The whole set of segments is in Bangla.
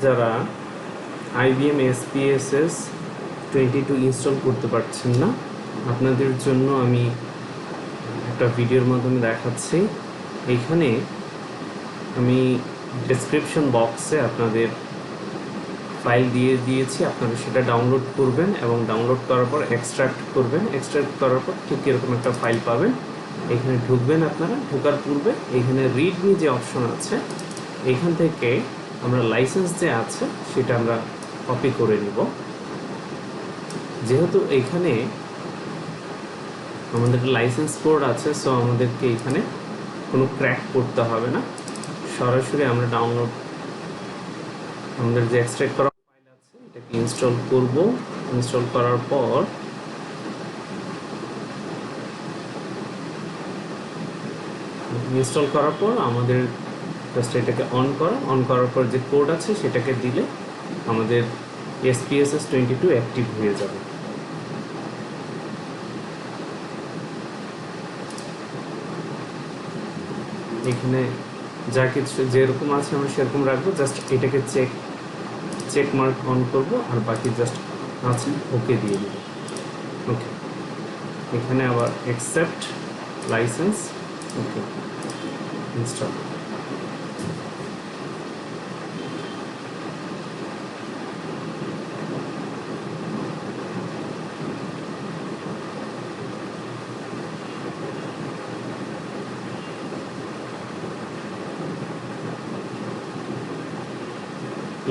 যারা IBM SPSS 22 ইনস্টল করতে পারছেন না, আপনাদের জন্য আমি একটা ভিডিওর মাধ্যমে দেখাচ্ছি। এইখানে আমি ডেসক্রিপশন বক্সে আপনাদের ফাইল দিয়ে দিয়েছি, আপনারা সেটা ডাউনলোড করবেন এবং ডাউনলোড করার পর এক্সট্রাক্ট করবেন। এক্সট্রাক্ট করার পর ঠিক এরকম একটা ফাইল পাবেন। এখানে ঢুকবেন। আপনারা ঢোকার পূর্বে এখানে রিডমি যে অপশন আছে, এখান থেকে আমরা লাইসেন্স যে আছে সেটা আমরা কপি করে নিব। যেহেতু এখানে আমাদের লাইসেন্স কোড আছে, সো আমাদেরকে এখানে কোনো ক্র্যাক করতে হবে না, সরাসরি আমরা ডাউনলোড আমাদের যে এক্সট্রাক্ট করা ফাইল আছে এটাকে ইনস্টল করব। ইনস্টল করার পর আমাদের জাস্ট এটাকে অন করার পর যে কোড আছে সেটাকে দিলে আমাদের SPSS 22 অ্যাক্টিভ হয়ে যাবে। এখানে যা কিছু যেরকম আছে আমরা সেরকম রাখবো, জাস্ট এটাকে চেক মার্ক অন করব আর বাকি জাস্ট আছে ওকে দিয়ে দিব। ওকে, এখানে আবার অ্যাকসেপ্ট লাইসেন্স, ওকে, ইনস্টল।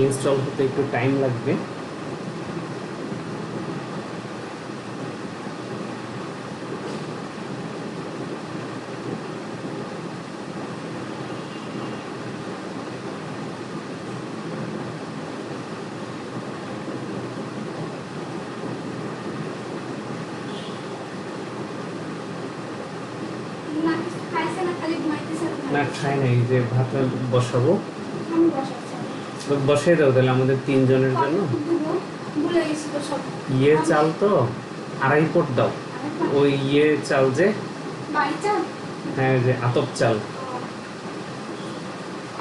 ইনস্টল হতে একটু টাইম লাগবে। না, খাই নাই, যে ভাত বসাবো, বসিয়ে দাও তাহলে আমাদের 3 জনের জন্য। ইয়ে চাল তো 2.5 পট দাও, ওই ইয়ে চাল যে, হ্যাঁ, যে আতপ চাল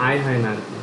আয় হয় না আর কি।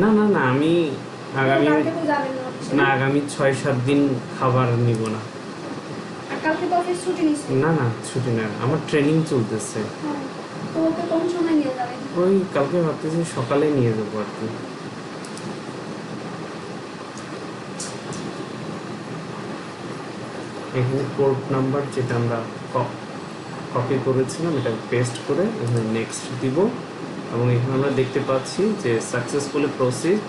না না না, আমি আগামী 6-7 দিন খাবার নিব না। না না, ছুটি না, আমার ট্রেনিং চলতেছে। ওই কালকে ভাবতেছি সকালে নিয়ে যাবো আর কি। এখানে পোর্ট নাম্বার যেটা আমরা কপি করেছিলাম এটা পেস্ট করে এখানে নেক্সট দিব এবং এখানে আমরা দেখতে পাচ্ছি যে সাকসেসফুলি প্রসিড